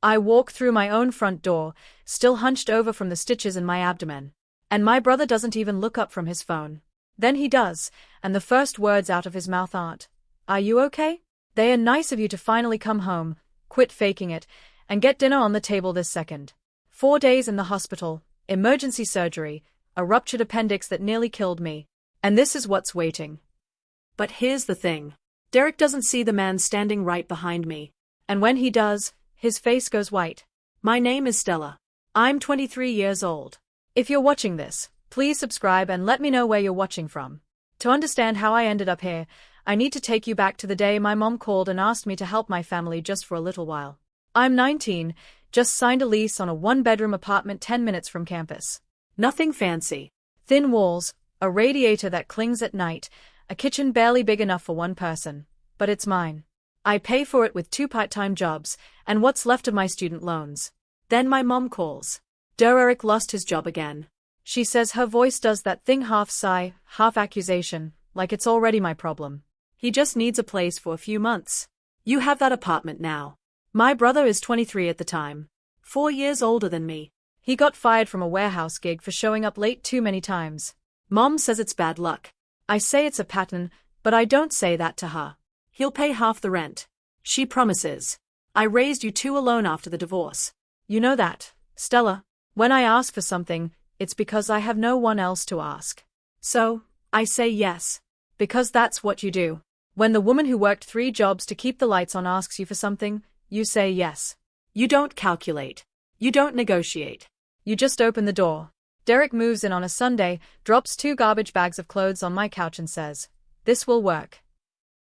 I walk through my own front door, still hunched over from the stitches in my abdomen. And my brother doesn't even look up from his phone. Then he does, and the first words out of his mouth aren't, "Are you okay? They are nice of you to finally come home, quit faking it, and get dinner on the table this second." 4 days in the hospital, emergency surgery, a ruptured appendix that nearly killed me. And this is what's waiting. But here's the thing. Derek doesn't see the man standing right behind me. And when he does, his face goes white. My name is Stella. I'm 23 years old. If you're watching this, please subscribe and let me know where you're watching from. To understand how I ended up here, I need to take you back to the day my mom called and asked me to help my family just for a little while. I'm 19, just signed a lease on a 1-bedroom apartment 10 minutes from campus. Nothing fancy. Thin walls, a radiator that clings at night, a kitchen barely big enough for one person. But it's mine. I pay for it with 2 part-time jobs, and what's left of my student loans. Then my mom calls. Derek lost his job again. She says her voice does that thing half sigh, half accusation, like it's already my problem. He just needs a place for a few months. You have that apartment now. My brother is 23 at the time. 4 years older than me. He got fired from a warehouse gig for showing up late too many times. Mom says it's bad luck. I say it's a pattern, but I don't say that to her. He'll pay half the rent. She promises. I raised you 2 alone after the divorce. You know that, Stella. When I ask for something, it's because I have no one else to ask. So, I say yes. Because that's what you do. When the woman who worked 3 jobs to keep the lights on asks you for something, you say yes. You don't calculate. You don't negotiate. You just open the door. Derek moves in on a Sunday, drops 2 garbage bags of clothes on my couch and says, "This will work."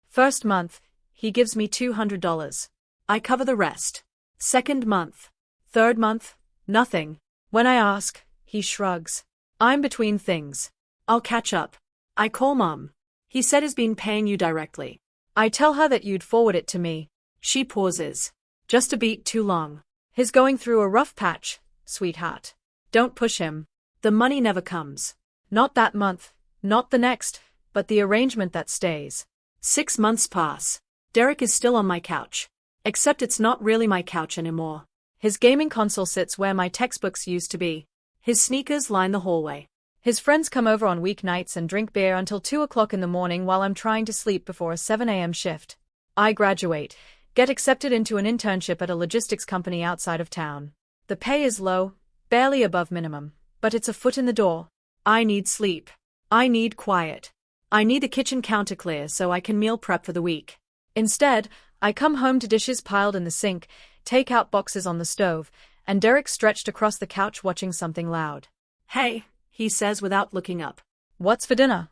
First month, he gives me $200. I cover the rest. Second month. Third month, nothing. When I ask, he shrugs. I'm between things. I'll catch up. I call Mom. He said he's been paying you directly. I tell her that you'd forward it to me. She pauses. Just a beat too long. He's going through a rough patch, sweetheart. Don't push him. The money never comes. Not that month, not the next, but the arrangement that stays. 6 months pass. Derek is still on my couch. Except it's not really my couch anymore. His gaming console sits where my textbooks used to be. His sneakers line the hallway. His friends come over on weeknights and drink beer until 2 o'clock in the morning while I'm trying to sleep before a 7 a.m. shift. I graduate, get accepted into an internship at a logistics company outside of town. The pay is low, barely above minimum, but it's a foot in the door. I need sleep. I need quiet. I need the kitchen counter clear so I can meal prep for the week. Instead, I come home to dishes piled in the sink, takeout boxes on the stove, and Derek stretched across the couch watching something loud. "Hey," he says without looking up. "What's for dinner?"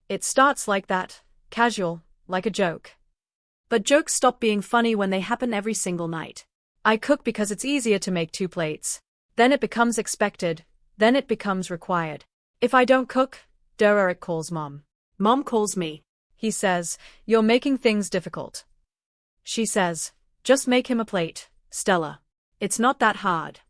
It starts like that, casual, like a joke. But jokes stop being funny when they happen every single night. I cook because it's easier to make 2 plates. Then it becomes expected, then it becomes required. If I don't cook, Derek calls Mom. Mom calls me. He says, "You're making things difficult." She says, "Just make him a plate, Stella. It's not that hard."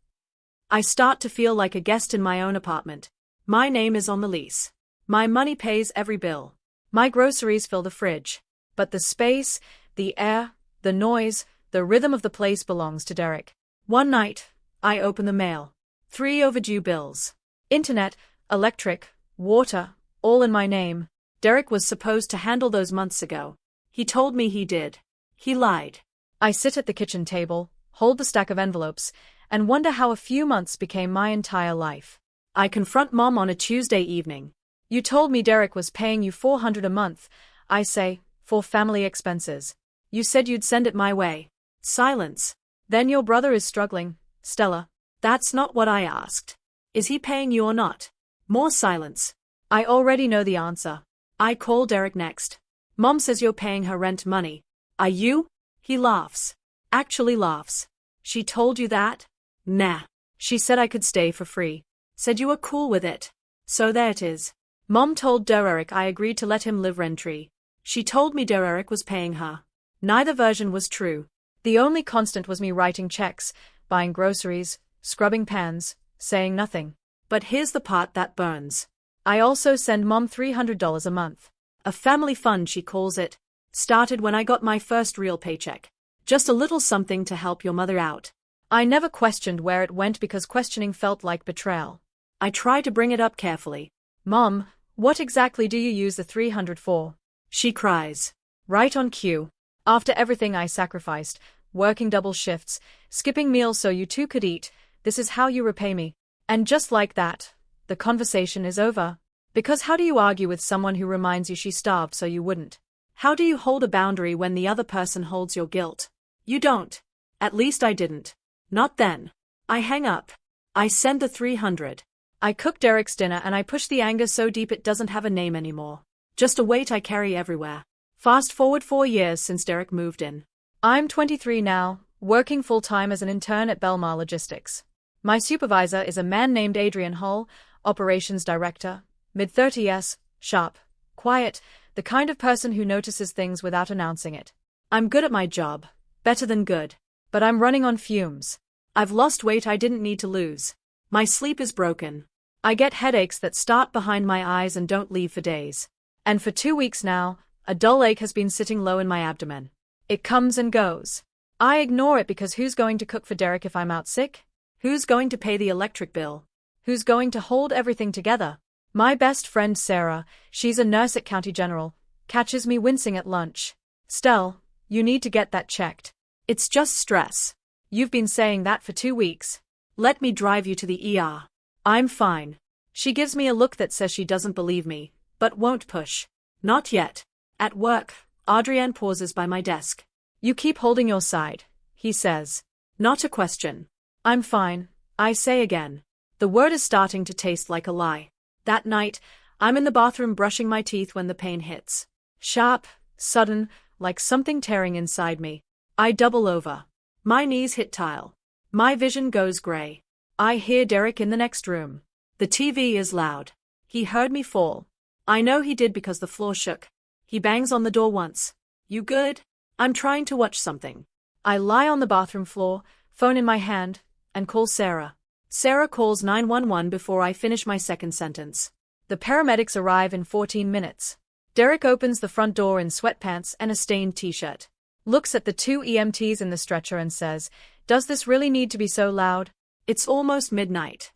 I start to feel like a guest in my own apartment. My name is on the lease. My money pays every bill. My groceries fill the fridge. But the space, the air, the noise, the rhythm of the place belongs to Derek. One night, I open the mail. 3 overdue bills. Internet, electric, water, all in my name. Derek was supposed to handle those months ago. He told me he did. He lied. I sit at the kitchen table, hold the stack of envelopes, and wonder how a few months became my entire life. I confront Mom on a Tuesday evening. "You told me Derek was paying you $400 a month, I say, for family expenses. You said you'd send it my way." Silence. "Then your brother is struggling, Stella." "That's not what I asked. Is he paying you or not?" More silence. I already know the answer. I call Derek next. "Mom says you're paying her rent money. Are you?" He laughs. Actually laughs. "She told you that?" "Nah. She said I could stay for free. Said you were cool with it. So there it is." Mom told Derek I agreed to let him live rent-free. She told me Derek was paying her. Neither version was true. The only constant was me writing checks, buying groceries, scrubbing pans, saying nothing. But here's the part that burns. I also send Mom $300 a month. A family fund, she calls it. Started when I got my first real paycheck. Just a little something to help your mother out. I never questioned where it went because questioning felt like betrayal. I try to bring it up carefully. Mom, what exactly do you use the 300 for? She cries. Right on cue. After everything I sacrificed, working double shifts, skipping meals so you two could eat, this is how you repay me. And just like that, the conversation is over. Because how do you argue with someone who reminds you she starved so you wouldn't? How do you hold a boundary when the other person holds your guilt? You don't. At least I didn't. Not then. I hang up. I send the 300. I cook Derek's dinner and I push the anger so deep it doesn't have a name anymore. Just a weight I carry everywhere. Fast forward 4 years since Derek moved in. I'm 23 now, working full-time as an intern at Belmar Logistics. My supervisor is a man named Adrian Hull, operations director, mid-30s, sharp, quiet, the kind of person who notices things without announcing it. I'm good at my job, better than good, but I'm running on fumes. I've lost weight I didn't need to lose. My sleep is broken. I get headaches that start behind my eyes and don't leave for days. And for 2 weeks now, a dull ache has been sitting low in my abdomen. It comes and goes. I ignore it because who's going to cook for Derek if I'm out sick? Who's going to pay the electric bill? Who's going to hold everything together? My best friend Sarah, she's a nurse at County General, catches me wincing at lunch. Stell, you need to get that checked. It's just stress. You've been saying that for 2 weeks. Let me drive you to the ER. I'm fine. She gives me a look that says she doesn't believe me, but won't push. Not yet. At work, Adrian pauses by my desk. You keep holding your side, he says. Not a question. I'm fine, I say again. The word is starting to taste like a lie. That night, I'm in the bathroom brushing my teeth when the pain hits. Sharp, sudden, like something tearing inside me. I double over. My knees hit tile. My vision goes gray. I hear Derek in the next room. The TV is loud. He heard me fall. I know he did because the floor shook. He bangs on the door once. You good? I'm trying to watch something. I lie on the bathroom floor, phone in my hand, and call Sarah. Sarah calls 911 before I finish my second sentence. The paramedics arrive in 14 minutes. Derek opens the front door in sweatpants and a stained t-shirt. Looks at the 2 EMTs in the stretcher and says, "Does this really need to be so loud?" It's almost midnight.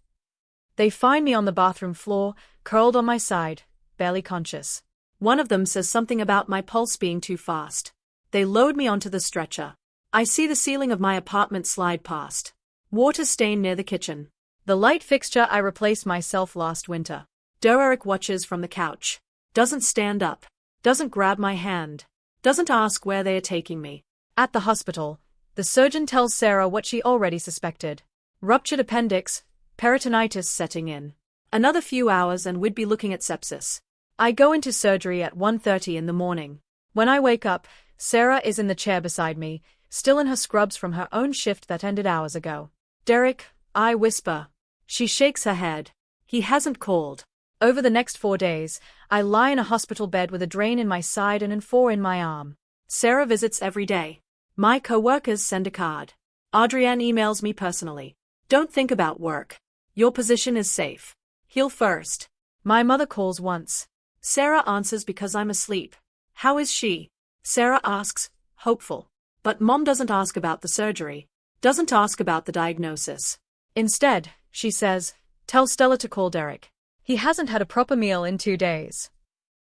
They find me on the bathroom floor, curled on my side, barely conscious. One of them says something about my pulse being too fast. They load me onto the stretcher. I see the ceiling of my apartment slide past. Water stain near the kitchen. The light fixture I replaced myself last winter. Derek watches from the couch. Doesn't stand up. Doesn't grab my hand. Doesn't ask where they are taking me. At the hospital, the surgeon tells Sarah what she already suspected. Ruptured appendix, peritonitis setting in. Another few hours and we'd be looking at sepsis. I go into surgery at 1:30 in the morning. When I wake up, Sarah is in the chair beside me, still in her scrubs from her own shift that ended hours ago. Derek, I whisper. She shakes her head. He hasn't called. Over the next 4 days, I lie in a hospital bed with a drain in my side and 4 in my arm. Sarah visits every day. My co-workers send a card. Adrian emails me personally. Don't think about work. Your position is safe. Heal first. My mother calls once. Sarah answers because I'm asleep. How is she? Sarah asks, hopeful. But Mom doesn't ask about the surgery. Doesn't ask about the diagnosis. Instead, she says, tell Stella to call Derek. He hasn't had a proper meal in 2 days.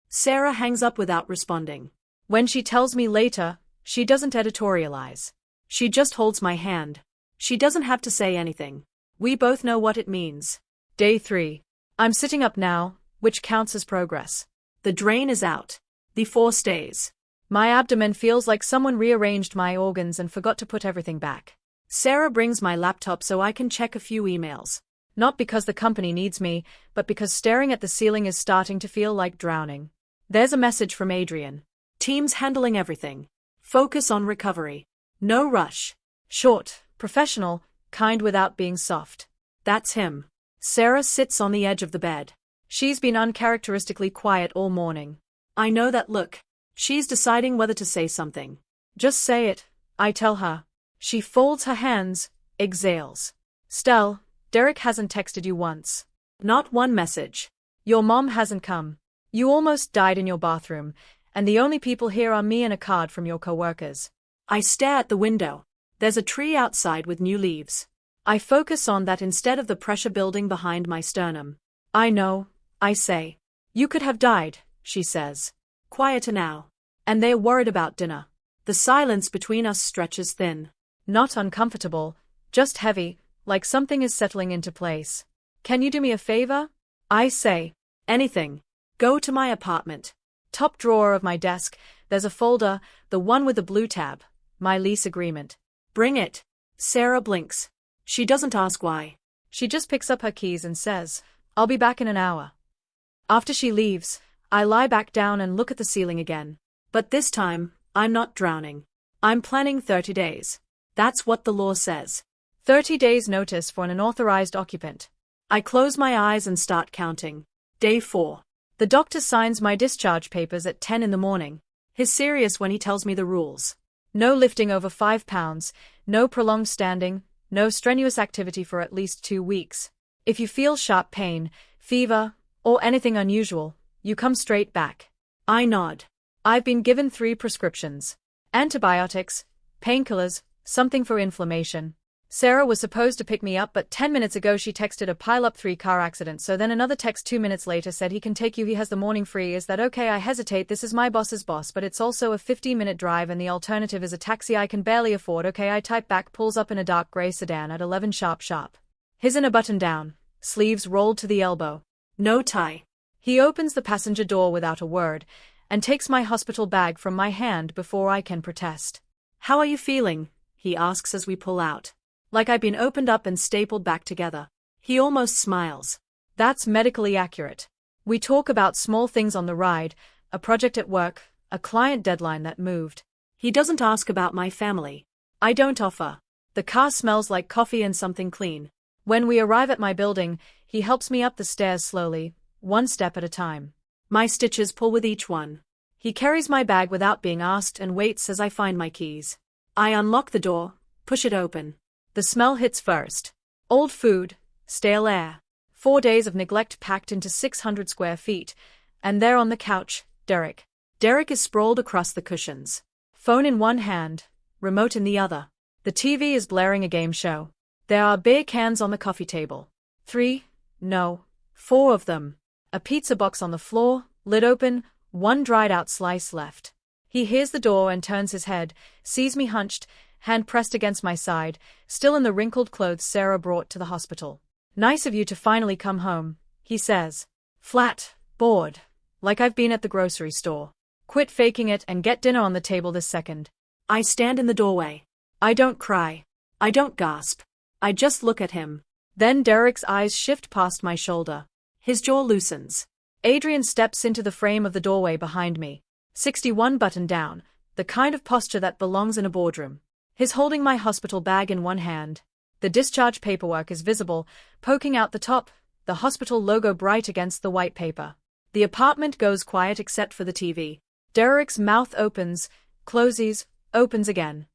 Sarah hangs up without responding. When she tells me later, she doesn't editorialize. She just holds my hand. She doesn't have to say anything. We both know what it means. Day 3. I'm sitting up now, which counts as progress. The drain is out. The 4 stays. My abdomen feels like someone rearranged my organs and forgot to put everything back. Sarah brings my laptop so I can check a few emails. Not because the company needs me, but because staring at the ceiling is starting to feel like drowning. There's a message from Adrian. Team's handling everything. Focus on recovery. No rush. Short, professional, kind without being soft. That's him. Sarah sits on the edge of the bed. She's been uncharacteristically quiet all morning. I know that look. She's deciding whether to say something. Just say it, I tell her. She folds her hands, exhales. Stell, Derek hasn't texted you once. Not one message. Your mom hasn't come. You almost died in your bathroom, and the only people here are me and a card from your co-workers. I stare at the window. There's a tree outside with new leaves. I focus on that instead of the pressure building behind my sternum. I know, I say. You could have died, she says. Quieter now. And they're worried about dinner. The silence between us stretches thin. Not uncomfortable, just heavy, like something is settling into place. Can you do me a favor? I say. Anything. Go to my apartment. Top drawer of my desk, there's a folder, the one with the blue tab. My lease agreement. Bring it. Sarah blinks. She doesn't ask why. She just picks up her keys and says, I'll be back in an hour. After she leaves, I lie back down and look at the ceiling again. But this time, I'm not drowning. I'm planning 30 days. That's what the law says. 30 days notice for an unauthorized occupant. I close my eyes and start counting. Day 4. The doctor signs my discharge papers at 10 in the morning. He's serious when he tells me the rules. No lifting over 5 pounds, no prolonged standing, no strenuous activity for at least 2 weeks. If you feel sharp pain, fever, or anything unusual, you come straight back. I nod. I've been given 3 prescriptions. Antibiotics, painkillers, something for inflammation. Sarah was supposed to pick me up, but 10 minutes ago she texted a pile-up 3 car accident, so then another text 2 minutes later said he can take you, he has the morning free. Is that okay? I hesitate. This is my boss's boss, but it's also a 15-minute drive and the alternative is a taxi I can barely afford. Okay, I type back, pulls up in a dark grey sedan at 11 sharp. His in a button-down, sleeves rolled to the elbow. No tie. He opens the passenger door without a word, and takes my hospital bag from my hand before I can protest. How are you feeling? He asks as we pull out. Like I've been opened up and stapled back together. He almost smiles. That's medically accurate. We talk about small things on the ride, a project at work, a client deadline that moved. He doesn't ask about my family. I don't offer. The car smells like coffee and something clean. When we arrive at my building, he helps me up the stairs slowly, one step at a time. My stitches pull with each one. He carries my bag without being asked and waits as I find my keys. I unlock the door, push it open. The smell hits first. Old food, stale air. 4 days of neglect packed into 600 square feet. And there on the couch, Derek. Derek is sprawled across the cushions. Phone in one hand, remote in the other. The TV is blaring a game show. There are beer cans on the coffee table. 3, no, 4 of them. A pizza box on the floor, lid open, one dried out slice left. He hears the door and turns his head, sees me hunched, hand pressed against my side, still in the wrinkled clothes Sarah brought to the hospital. Nice of you to finally come home, he says. Flat, bored, like I've been at the grocery store. Quit faking it and get dinner on the table this second. I stand in the doorway. I don't cry. I don't gasp. I just look at him. Then Derek's eyes shift past my shoulder. His jaw loosens. Adrian steps into the frame of the doorway behind me. 61 button down, the kind of posture that belongs in a boardroom. He's holding my hospital bag in one hand. The discharge paperwork is visible, poking out the top, the hospital logo bright against the white paper. The apartment goes quiet except for the TV. Derek's mouth opens, closes, opens again.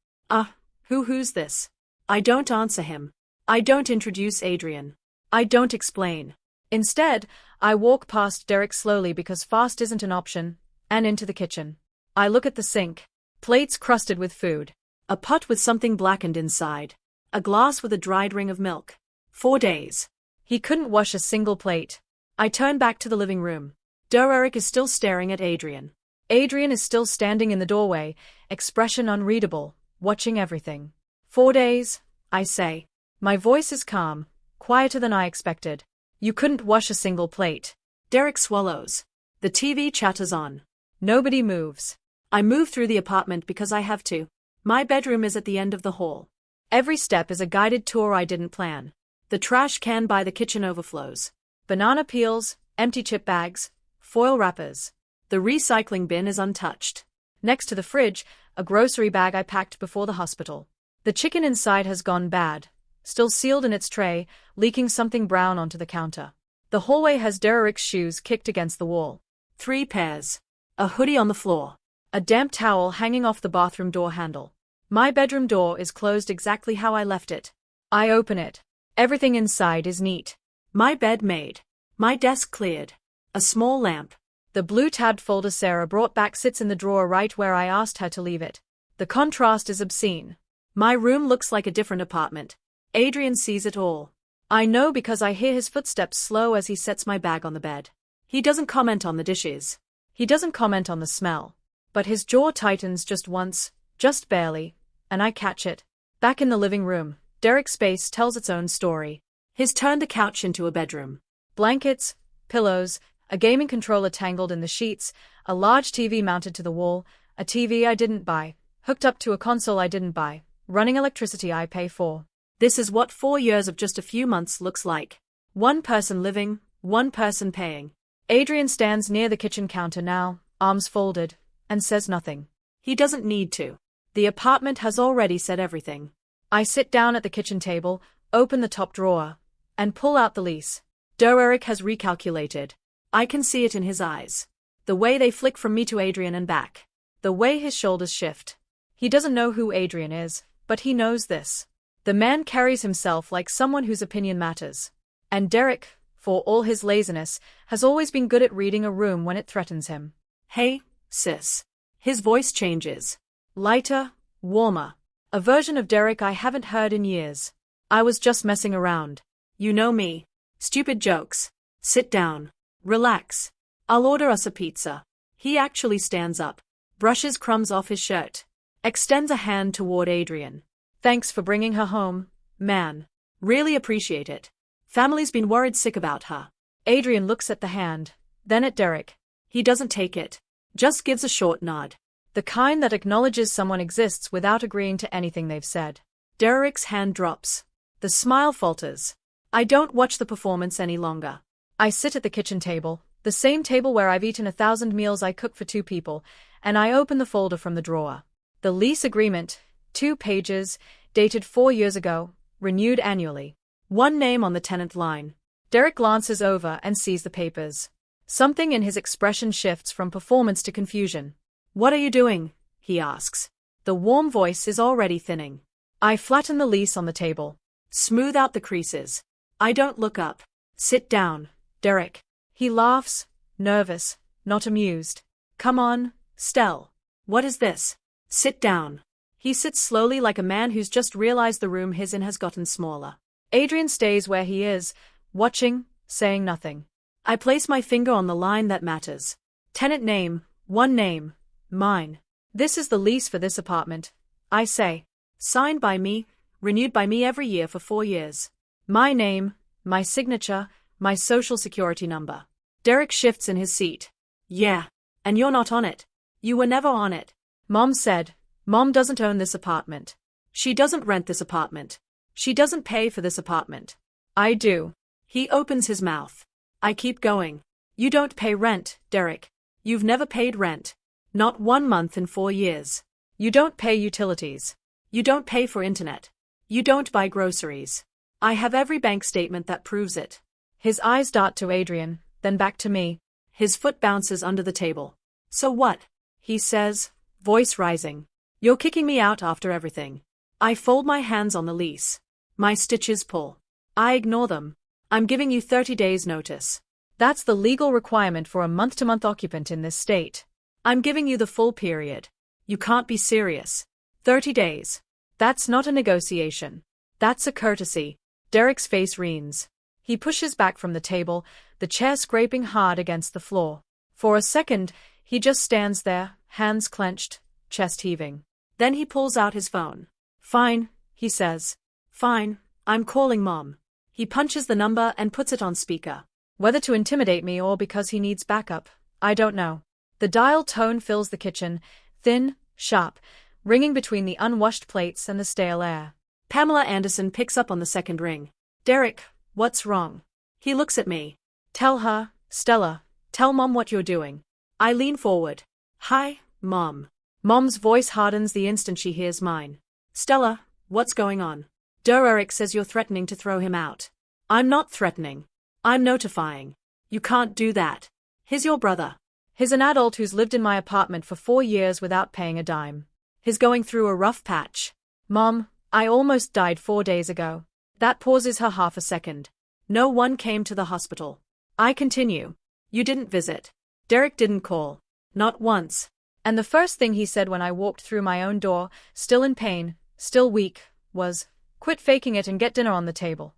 Who's this? I don't answer him. I don't introduce Adrian. I don't explain. Instead, I walk past Derek slowly because fast isn't an option, and into the kitchen. I look at the sink. Plates crusted with food. A pot with something blackened inside. A glass with a dried ring of milk. 4 days. He couldn't wash a single plate. I turn back to the living room. Derek is still staring at Adrian. Adrian is still standing in the doorway, expression unreadable, watching everything. 4 days, I say. My voice is calm, quieter than I expected. You couldn't wash a single plate. Derek swallows. The TV chatters on. Nobody moves. I move through the apartment because I have to. My bedroom is at the end of the hall. Every step is a guided tour I didn't plan. The trash can by the kitchen overflows. Banana peels, empty chip bags, foil wrappers. The recycling bin is untouched. Next to the fridge, a grocery bag I packed before the hospital. The chicken inside has gone bad, still sealed in its tray, leaking something brown onto the counter. The hallway has Derek's shoes kicked against the wall. 3 pairs. A hoodie on the floor. A damp towel hanging off the bathroom door handle. My bedroom door is closed exactly how I left it. I open it. Everything inside is neat. My bed made. My desk cleared. A small lamp. The blue-tabbed folder Sarah brought back sits in the drawer right where I asked her to leave it. The contrast is obscene. My room looks like a different apartment. Adrian sees it all. I know because I hear his footsteps slow as he sets my bag on the bed. He doesn't comment on the dishes. He doesn't comment on the smell. But his jaw tightens just once, just barely, and I catch it. Back in the living room, Derek's space tells its own story. He's turned the couch into a bedroom. Blankets, pillows, a gaming controller tangled in the sheets, a large TV mounted to the wall, a TV I didn't buy, hooked up to a console I didn't buy, running electricity I pay for. This is what 4 years of just a few months looks like. One person living, one person paying. Adrian stands near the kitchen counter now, arms folded, and says nothing. He doesn't need to. The apartment has already said everything. I sit down at the kitchen table, open the top drawer, and pull out the lease. Derek has recalculated. I can see it in his eyes. The way they flick from me to Adrian and back. The way his shoulders shift. He doesn't know who Adrian is, but he knows this. The man carries himself like someone whose opinion matters. And Derek, for all his laziness, has always been good at reading a room when it threatens him. Hey, sis. His voice changes. Lighter, warmer. A version of Derek I haven't heard in years. I was just messing around. You know me. Stupid jokes. Sit down. Relax. I'll order us a pizza. He actually stands up. Brushes crumbs off his shirt. Extends a hand toward Adrian. Thanks for bringing her home, man. Really appreciate it. Family's been worried sick about her. Adrian looks at the hand, then at Derek. He doesn't take it. Just gives a short nod. The kind that acknowledges someone exists without agreeing to anything they've said. Derek's hand drops. The smile falters. I don't watch the performance any longer. I sit at the kitchen table, the same table where I've eaten 1,000 meals I cook for 2 people, and I open the folder from the drawer. The lease agreement, 2 pages, dated 4 years ago, renewed annually. One name on the tenant line. Derek glances over and sees the papers. Something in his expression shifts from performance to confusion. What are you doing? He asks. The warm voice is already thinning. I flatten the lease on the table. Smooth out the creases. I don't look up. Sit down, Derek. He laughs, nervous, not amused. Come on, Stell. What is this? Sit down. He sits slowly like a man who's just realized the room he's in has gotten smaller. Adrian stays where he is, watching, saying nothing. I place my finger on the line that matters. Tenant name, one name, mine. This is the lease for this apartment, I say. Signed by me, renewed by me every year for 4 years. My name, my signature, my social security number. Derek shifts in his seat. Yeah, and you're not on it. You were never on it. Mom said. Mom doesn't own this apartment. She doesn't rent this apartment. She doesn't pay for this apartment. I do. He opens his mouth. I keep going. You don't pay rent, Derek. You've never paid rent. Not 1 month in 4 years. You don't pay utilities. You don't pay for internet. You don't buy groceries. I have every bank statement that proves it. His eyes dart to Adrian, then back to me. His foot bounces under the table. So what? He says, voice rising. You're kicking me out after everything. I fold my hands on the lease. My stitches pull. I ignore them. I'm giving you 30 days notice. That's the legal requirement for a month-to-month occupant in this state. I'm giving you the full period. You can't be serious. 30 days. That's not a negotiation. That's a courtesy. Derek's face reens. He pushes back from the table, the chair scraping hard against the floor. For a second, he just stands there, hands clenched, chest heaving. Then he pulls out his phone. Fine, he says. Fine, I'm calling Mom. He punches the number and puts it on speaker. Whether to intimidate me or because he needs backup, I don't know. The dial tone fills the kitchen, thin, sharp, ringing between the unwashed plates and the stale air. Pamela Anderson picks up on the second ring. Derek, what's wrong? He looks at me. Tell her, Stella, tell Mom what you're doing. I lean forward. Hi, Mom. Mom's voice hardens the instant she hears mine. Stella, what's going on? Derek says you're threatening to throw him out. I'm not threatening. I'm notifying. You can't do that. He's your brother. He's an adult who's lived in my apartment for 4 years without paying a dime. He's going through a rough patch. Mom, I almost died 4 days ago. That pauses her half a second. No one came to the hospital. I continue. You didn't visit. Derek didn't call. Not once. And the first thing he said when I walked through my own door, still in pain, still weak, was, quit faking it and get dinner on the table.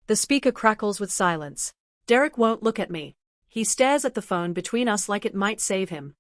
The speaker crackles with silence. Derek won't look at me. He stares at the phone between us like it might save him.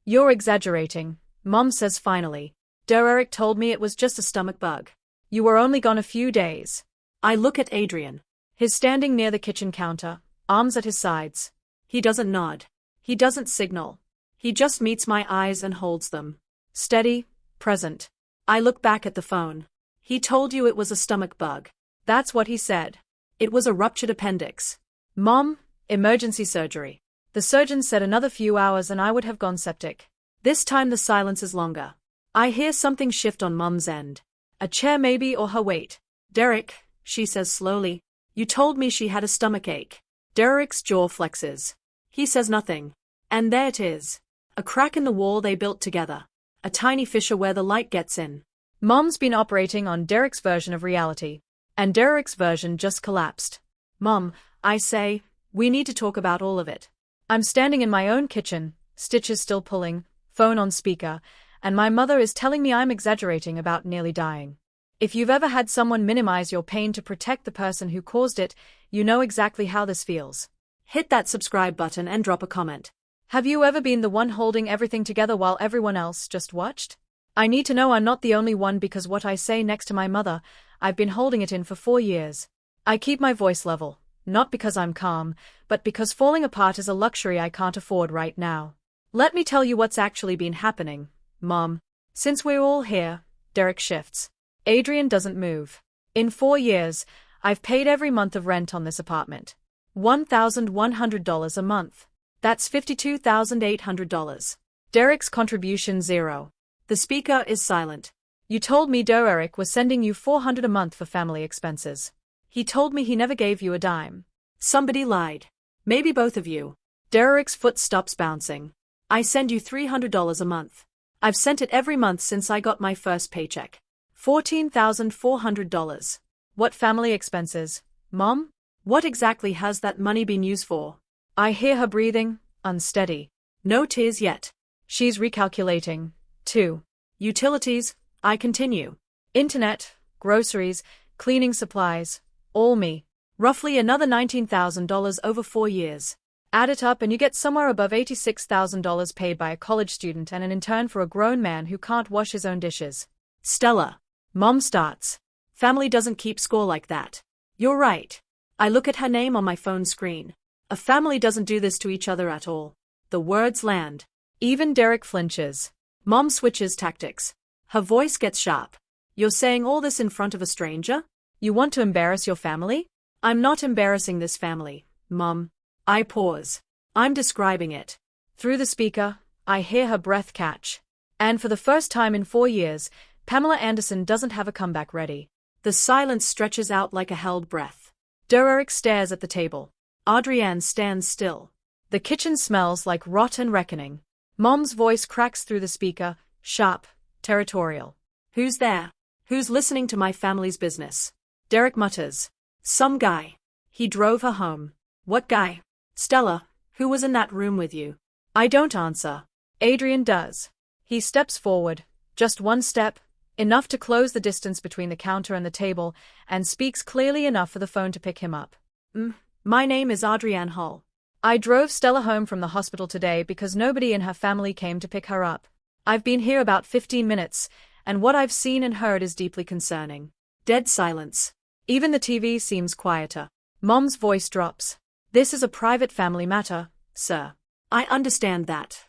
You're exaggerating, Mom says finally. Derek told me it was just a stomach bug. You were only gone a few days. I look at Adrian. He's standing near the kitchen counter, arms at his sides. He doesn't nod. He doesn't signal. He just meets my eyes and holds them. Steady, present. I look back at the phone. He told you it was a stomach bug. That's what he said. It was a ruptured appendix. Mom, emergency surgery. The surgeon said another few hours and I would have gone septic. This time the silence is longer. I hear something shift on Mom's end. A chair maybe, or her weight. Derek, she says slowly, you told me she had a stomachache. Derek's jaw flexes. He says nothing. And there it is. A crack in the wall they built together. A tiny fissure where the light gets in. Mom's been operating on Derek's version of reality. And Derek's version just collapsed. Mom, I say, we need to talk about all of it. I'm standing in my own kitchen, stitches still pulling, phone on speaker, and my mother is telling me I'm exaggerating about nearly dying. If you've ever had someone minimize your pain to protect the person who caused it, you know exactly how this feels. Hit that subscribe button and drop a comment. Have you ever been the one holding everything together while everyone else just watched? I need to know I'm not the only one, because what I say next to my mother, I've been holding it in for 4 years. I keep my voice level, not because I'm calm, but because falling apart is a luxury I can't afford right now. Let me tell you what's actually been happening, Mom. Since we're all here, Derek shifts. Adrian doesn't move. In 4 years, I've paid every month of rent on this apartment. $1,100 a month. That's $52,800. Derek's contribution zero. The speaker is silent. You told me Derek was sending you $400 a month for family expenses. He told me he never gave you a dime. Somebody lied. Maybe both of you. Derek's foot stops bouncing. I send you $300 a month. I've sent it every month since I got my first paycheck. $14,400. What family expenses, Mom? What exactly has that money been used for? I hear her breathing, unsteady. No tears yet. She's recalculating, too. Utilities, I continue. Internet, groceries, cleaning supplies, all me. Roughly another $19,000 over 4 years. Add it up and you get somewhere above $86,000 paid by a college student and an intern for a grown man who can't wash his own dishes. Stella. Mom starts. Family doesn't keep score like that. You're right. I look at her name on my phone screen. A family doesn't do this to each other at all. The words land. Even Derek flinches. Mom switches tactics. Her voice gets sharp. You're saying all this in front of a stranger? You want to embarrass your family? I'm not embarrassing this family, Mom. I pause. I'm describing it. Through the speaker, I hear her breath catch. And for the first time in 4 years, Pamela Anderson doesn't have a comeback ready. The silence stretches out like a held breath. Derek stares at the table. Adrienne stands still. The kitchen smells like rot and reckoning. Mom's voice cracks through the speaker, sharp, territorial. Who's there? Who's listening to my family's business? Derek mutters. Some guy. He drove her home. What guy? Stella, who was in that room with you? I don't answer. Adrian does. He steps forward, just one step, enough to close the distance between the counter and the table, and speaks clearly enough for the phone to pick him up. My name is Adrienne Hull. I drove Stella home from the hospital today because nobody in her family came to pick her up. I've been here about 15 minutes, and what I've seen and heard is deeply concerning. Dead silence. Even the TV seems quieter. Mom's voice drops. This is a private family matter, sir. I understand that.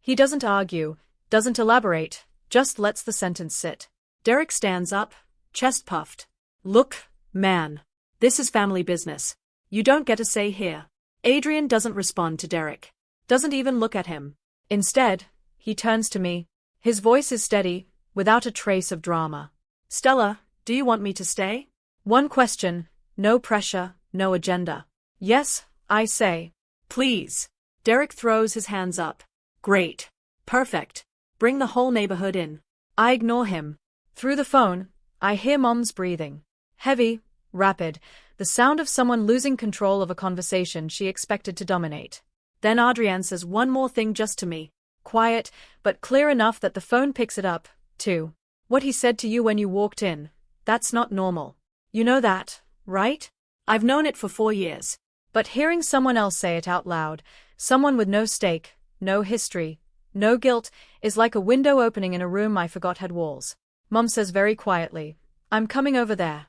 He doesn't argue, doesn't elaborate, just lets the sentence sit. Derek stands up, chest puffed. Look, man. This is family business. You don't get a say here. Adrian doesn't respond to Derek. Doesn't even look at him. Instead, he turns to me. His voice is steady, without a trace of drama. Stella, do you want me to stay? One question, no pressure, no agenda. Yes, I say. Please. Derek throws his hands up. Great. Perfect. Bring the whole neighborhood in. I ignore him. Through the phone, I hear Mom's breathing. Heavy, rapid, the sound of someone losing control of a conversation she expected to dominate. Then Adrienne says one more thing just to me. Quiet, but clear enough that the phone picks it up, too. What he said to you when you walked in, that's not normal. You know that, right? I've known it for 4 years. But hearing someone else say it out loud, someone with no stake, no history, no guilt, is like a window opening in a room I forgot had walls. Mom says very quietly, I'm coming over there.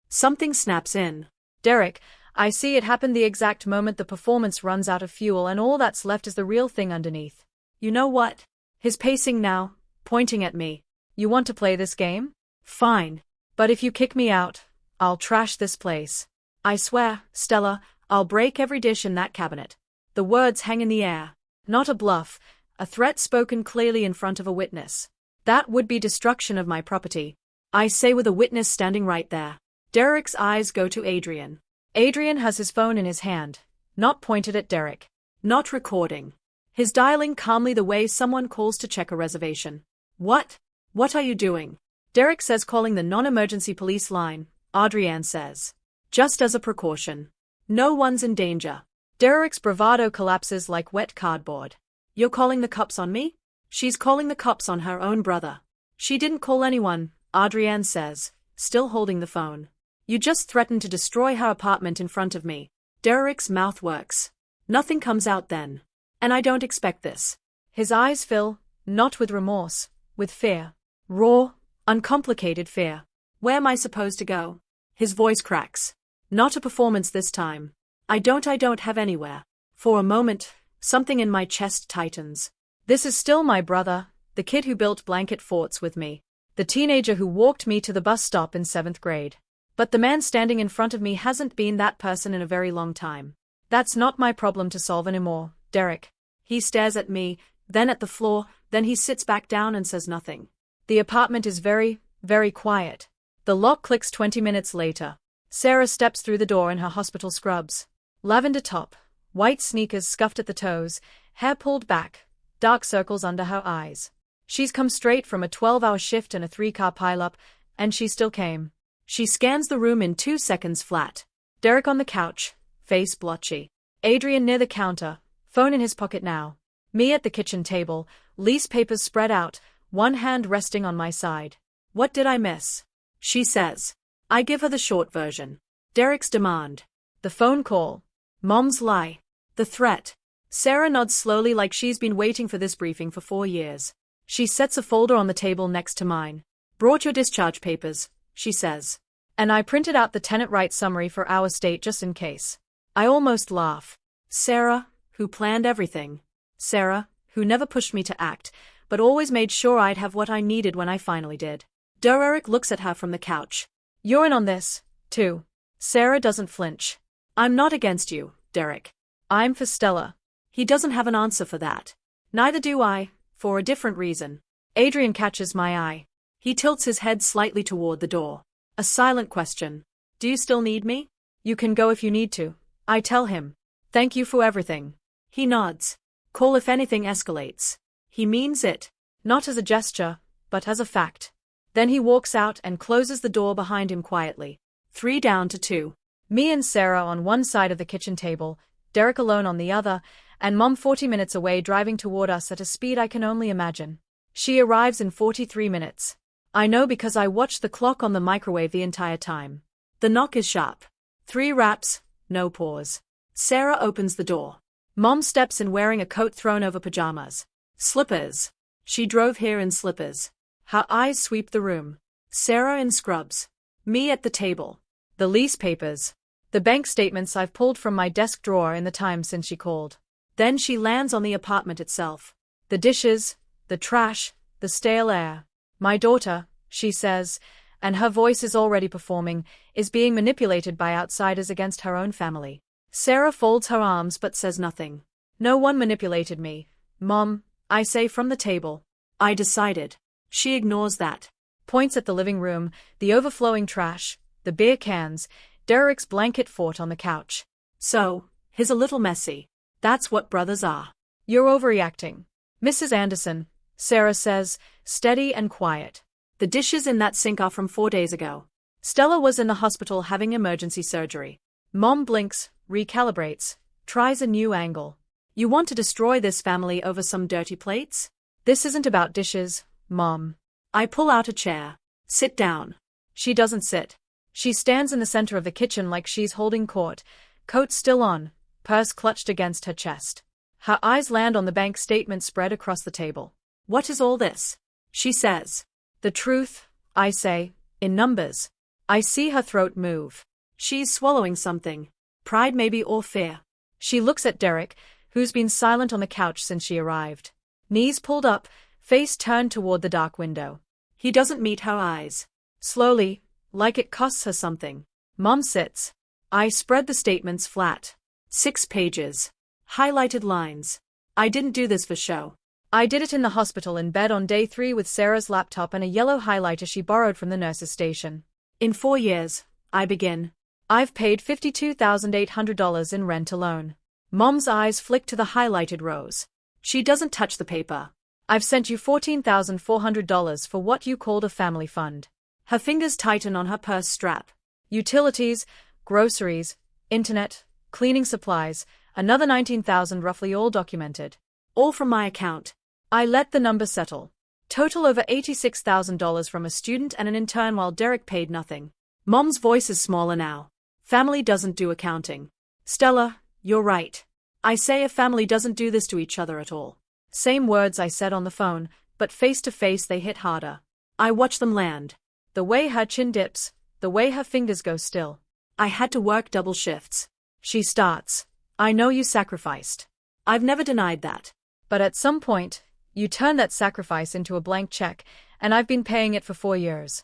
Something snaps in. Derek, I see it happened the exact moment the performance runs out of fuel and all that's left is the real thing underneath. You know what? He's pacing now, pointing at me. You want to play this game? Fine. But if you kick me out, I'll trash this place. I swear, Stella, I'll break every dish in that cabinet. The words hang in the air. Not a bluff, a threat spoken clearly in front of a witness. That would be destruction of my property. I say with a witness standing right there. Derek's eyes go to Adrian. Adrian has his phone in his hand, not pointed at Derek. Not recording. His dialing calmly the way someone calls to check a reservation. What? What are you doing? Derek says calling the non-emergency police line, Adrienne says. Just as a precaution. No one's in danger. Derek's bravado collapses like wet cardboard. You're calling the cops on me? She's calling the cops on her own brother. She didn't call anyone, Adrienne says, still holding the phone. You just threatened to destroy her apartment in front of me. Derek's mouth works. Nothing comes out then. And I don't expect this. His eyes fill, not with remorse, with fear. Raw, uncomplicated fear. Where am I supposed to go? His voice cracks. Not a performance this time. I don't have anywhere. For a moment, something in my chest tightens. This is still my brother, the kid who built blanket forts with me. The teenager who walked me to the bus stop in 7th grade. But the man standing in front of me hasn't been that person in a very long time. That's not my problem to solve anymore, Derek. He stares at me, then at the floor, then he sits back down and says nothing. The apartment is very, very quiet. The lock clicks 20 minutes later. Sarah steps through the door in her hospital scrubs. Lavender top, white sneakers scuffed at the toes, hair pulled back, dark circles under her eyes. She's come straight from a 12-hour shift and a 3-car pileup, and she still came. She scans the room in 2 seconds flat. Derek on the couch, face blotchy. Adrian near the counter, phone in his pocket now. Me at the kitchen table, lease papers spread out, one hand resting on my side. What did I miss? She says. I give her the short version. Derek's demand. The phone call. Mom's lie. The threat. Sarah nods slowly like she's been waiting for this briefing for 4 years. She sets a folder on the table next to mine. Brought your discharge papers, she says. And I printed out the tenant rights summary for our estate just in case. I almost laugh. Sarah, who planned everything. Sarah, who never pushed me to act, but always made sure I'd have what I needed when I finally did. Derek looks at her from the couch. You're in on this, too. Sarah doesn't flinch. I'm not against you, Derek. I'm for Stella. He doesn't have an answer for that. Neither do I, for a different reason. Adrian catches my eye. He tilts his head slightly toward the door. A silent question. Do you still need me? You can go if you need to, I tell him. Thank you for everything. He nods. Call if anything escalates. He means it. Not as a gesture, but as a fact. Then he walks out and closes the door behind him quietly. 3 down to 2. Me and Sarah on one side of the kitchen table, Derek alone on the other, and Mom 40 minutes away driving toward us at a speed I can only imagine. She arrives in 43 minutes. I know because I watched the clock on the microwave the entire time. The knock is sharp. 3 raps, no pause. Sarah opens the door. Mom steps in wearing a coat thrown over pajamas. Slippers. She drove here in slippers. Her eyes sweep the room. Sarah in scrubs. Me at the table. The lease papers. The bank statements I've pulled from my desk drawer in the time since she called. Then she lands on the apartment itself. The dishes, the trash, the stale air. My daughter, she says, and her voice is already performing, is being manipulated by outsiders against her own family. Sarah folds her arms but says nothing. No one manipulated me, Mom, I say from the table. I decided. She ignores that. Points at the living room, the overflowing trash, the beer cans, Derek's blanket fort on the couch. So, he's a little messy. That's what brothers are. You're overreacting. Mrs. Anderson, Sarah says, steady and quiet. The dishes in that sink are from 4 days ago. Stella was in the hospital having emergency surgery. Mom blinks, recalibrates, tries a new angle. You want to destroy this family over some dirty plates? This isn't about dishes, Mom. I pull out a chair. Sit down. She doesn't sit. She stands in the center of the kitchen like she's holding court, coat still on, purse clutched against her chest. Her eyes land on the bank statement spread across the table. What is all this? She says. The truth, I say, in numbers. I see her throat move. She's swallowing something. Pride maybe or fear. She looks at Derek, who's been silent on the couch since she arrived. Knees pulled up, face turned toward the dark window. He doesn't meet her eyes. Slowly, like it costs her something. Mom sits. I spread the statements flat. 6 pages. Highlighted lines. I didn't do this for show. I did it in the hospital in bed on day 3 with Sarah's laptop and a yellow highlighter she borrowed from the nurse's station. In 4 years, I begin. I've paid $52,800 in rent alone. Mom's eyes flick to the highlighted rows. She doesn't touch the paper. I've sent you $14,400 for what you called a family fund. Her fingers tighten on her purse strap. Utilities, groceries, internet, cleaning supplies, another $19,000 roughly all documented. All from my account. I let the number settle. Total over $86,000 from a student and an intern while Derek paid nothing. Mom's voice is smaller now. Family doesn't do accounting. Stella, you're right. I say a family doesn't do this to each other at all. Same words I said on the phone, but face to face they hit harder. I watch them land. The way her chin dips, the way her fingers go still. I had to work double shifts. She starts. I know you sacrificed. I've never denied that. But at some point, you turn that sacrifice into a blank check, and I've been paying it for 4 years.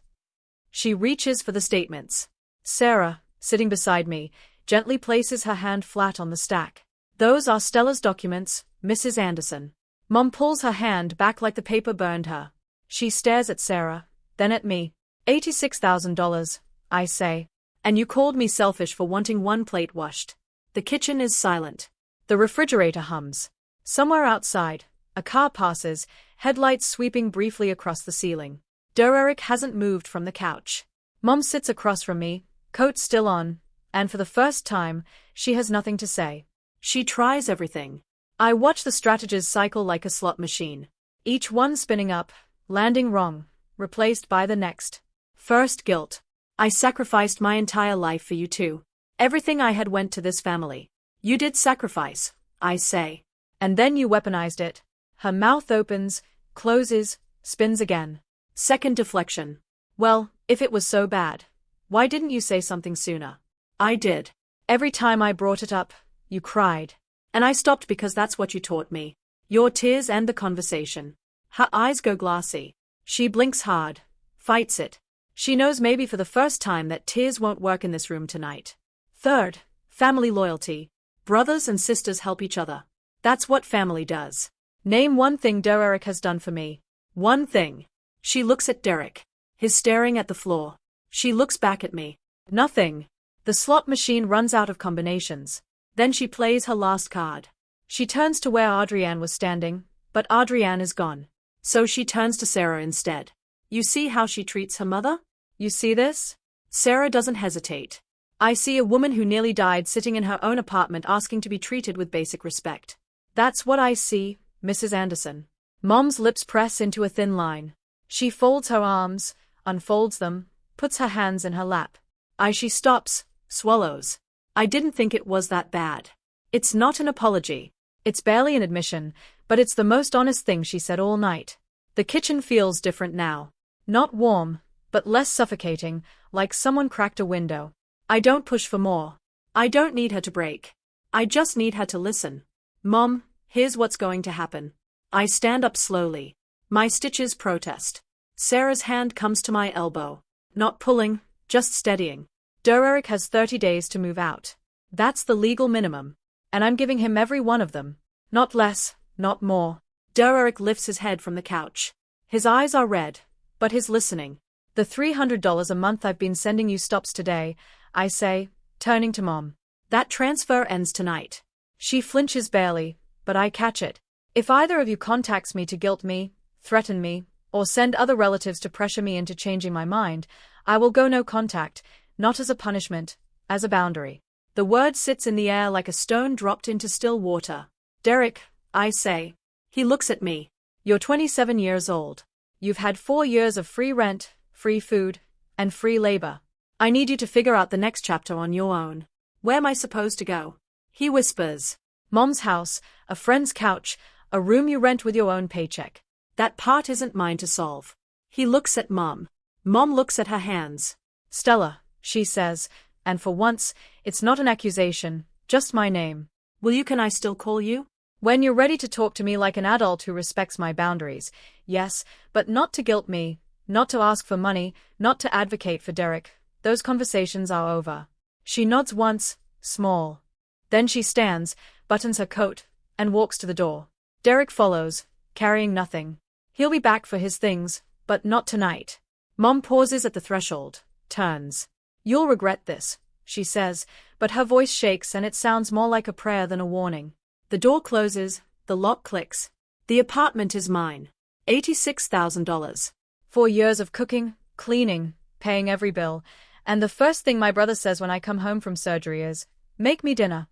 She reaches for the statements. Sarah, sitting beside me, gently places her hand flat on the stack. Those are Stella's documents, Mrs. Anderson. Mom pulls her hand back like the paper burned her. She stares at Sarah, then at me. $86,000, I say. And you called me selfish for wanting one plate washed. The kitchen is silent. The refrigerator hums. Somewhere outside, a car passes, headlights sweeping briefly across the ceiling. Derek hasn't moved from the couch. Mom sits across from me, coat still on, and for the first time, she has nothing to say. She tries everything. I watch the strategies cycle like a slot machine. Each one spinning up, landing wrong, replaced by the next. First, guilt. I sacrificed my entire life for you too. Everything I had went to this family. You did sacrifice, I say. And then you weaponized it. Her mouth opens, closes, spins again. Second, deflection. Well, if it was so bad, why didn't you say something sooner? I did. Every time I brought it up, you cried. And I stopped because that's what you taught me. Your tears end the conversation. Her eyes go glassy. She blinks hard, fights it. She knows maybe for the first time that tears won't work in this room tonight. Third, family loyalty. Brothers and sisters help each other. That's what family does. Name one thing Derek has done for me. One thing. She looks at Derek. He's staring at the floor. She looks back at me. Nothing. The slot machine runs out of combinations. Then she plays her last card. She turns to where Adrienne was standing, but Adrienne is gone. So she turns to Sarah instead. You see how she treats her mother? You see this? Sarah doesn't hesitate. I see a woman who nearly died sitting in her own apartment asking to be treated with basic respect. That's what I see, Mrs. Anderson. Mom's lips press into a thin line. She folds her arms, unfolds them, puts her hands in her lap. She stops, swallows. I didn't think it was that bad. It's not an apology. It's barely an admission, but it's the most honest thing she said all night. The kitchen feels different now. Not warm, but less suffocating, like someone cracked a window. I don't push for more. I don't need her to break. I just need her to listen. Mom, here's what's going to happen. I stand up slowly. My stitches protest. Sarah's hand comes to my elbow. Not pulling, just steadying. Derek has 30 days to move out. That's the legal minimum. And I'm giving him every one of them. Not less, not more. Derek lifts his head from the couch. His eyes are red, but he's listening. The $300 a month I've been sending you stops today, I say, turning to Mom. That transfer ends tonight. She flinches barely, but I catch it. If either of you contacts me to guilt me, threaten me, or send other relatives to pressure me into changing my mind, I will go no contact, not as a punishment, as a boundary. The word sits in the air like a stone dropped into still water. Derek, I say. He looks at me. You're 27 years old. You've had 4 years of free rent, free food, and free labor. I need you to figure out the next chapter on your own. Where am I supposed to go? He whispers. Mom's house, a friend's couch, a room you rent with your own paycheck. That part isn't mine to solve. He looks at Mom. Mom looks at her hands. Stella, she says, and for once, it's not an accusation, just my name. Can I still call you? When you're ready to talk to me like an adult who respects my boundaries, yes, but not to guilt me, not to ask for money, not to advocate for Derek. Those conversations are over. She nods once, small. Then she stands, buttons her coat, and walks to the door. Derek follows, carrying nothing. He'll be back for his things, but not tonight. Mom pauses at the threshold, turns. You'll regret this, she says, but her voice shakes and it sounds more like a prayer than a warning. The door closes, the lock clicks. The apartment is mine. $86,000. 4 years of cooking, cleaning, paying every bill, and the first thing my brother says when I come home from surgery is, "Make me dinner."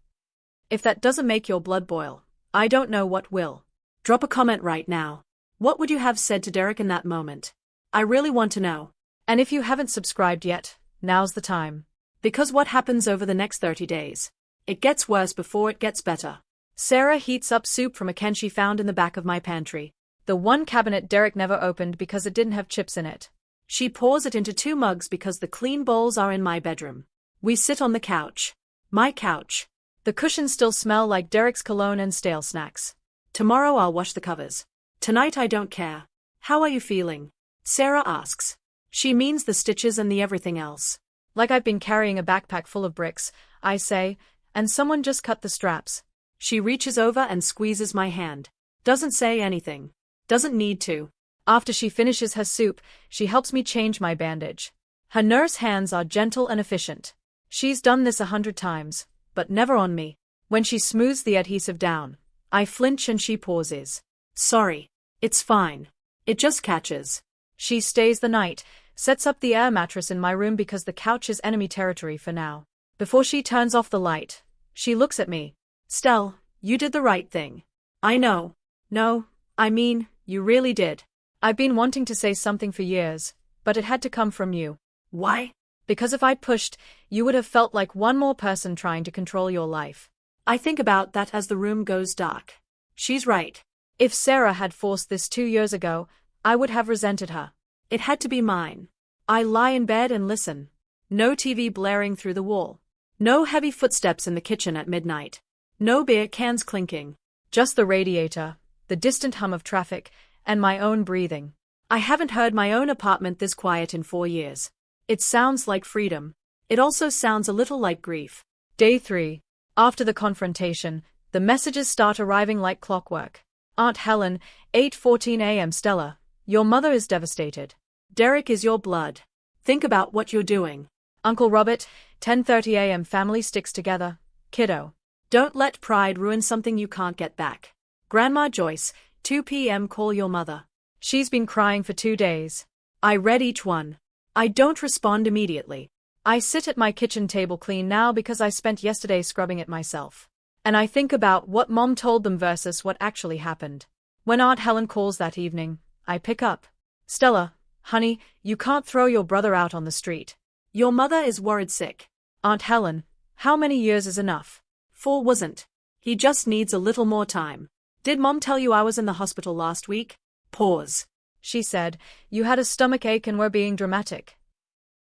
If that doesn't make your blood boil, I don't know what will. Drop a comment right now. What would you have said to Derek in that moment? I really want to know. And if you haven't subscribed yet, now's the time. Because what happens over the next 30 days? It gets worse before it gets better. Sarah heats up soup from a can she found in the back of my pantry. The one cabinet Derek never opened because it didn't have chips in it. She pours it into 2 mugs because the clean bowls are in my bedroom. We sit on the couch. My couch. The cushions still smell like Derek's cologne and stale snacks. Tomorrow I'll wash the covers. Tonight I don't care. How are you feeling? Sarah asks. She means the stitches and the everything else. Like I've been carrying a backpack full of bricks, I say, and someone just cut the straps. She reaches over and squeezes my hand. Doesn't say anything. Doesn't need to. After she finishes her soup, she helps me change my bandage. Her nurse hands are gentle and efficient. She's done this 100 times, but never on me. When she smooths the adhesive down, I flinch and she pauses. Sorry. It's fine. It just catches. She stays the night, sets up the air mattress in my room because the couch is enemy territory for now. Before she turns off the light, she looks at me. Stell, you did the right thing. I know. No, I mean, you really did. I've been wanting to say something for years, but it had to come from you. Why? Because if I'd pushed, you would have felt like one more person trying to control your life. I think about that as the room goes dark. She's right. If Sarah had forced this 2 years ago, I would have resented her. It had to be mine. I lie in bed and listen. No TV blaring through the wall. No heavy footsteps in the kitchen at midnight. No beer cans clinking. Just the radiator, the distant hum of traffic, and my own breathing. I haven't heard my own apartment this quiet in 4 years. It sounds like freedom. It also sounds a little like grief. Day 3. After the confrontation, the messages start arriving like clockwork. Aunt Helen, 8:14 a.m. Stella, your mother is devastated. Derek is your blood. Think about what you're doing. Uncle Robert, 10:30 a.m. Family sticks together. Kiddo. Don't let pride ruin something you can't get back. Grandma Joyce, 2 p.m. Call your mother. She's been crying for 2 days. I read each one. I don't respond immediately. I sit at my kitchen table clean now because I spent yesterday scrubbing it myself. And I think about what Mom told them versus what actually happened. When Aunt Helen calls that evening, I pick up. Stella, honey, you can't throw your brother out on the street. Your mother is worried sick. Aunt Helen, how many years is enough? 4 wasn't. He just needs a little more time. Did Mom tell you I was in the hospital last week? Pause. She said, you had a stomach ache and were being dramatic.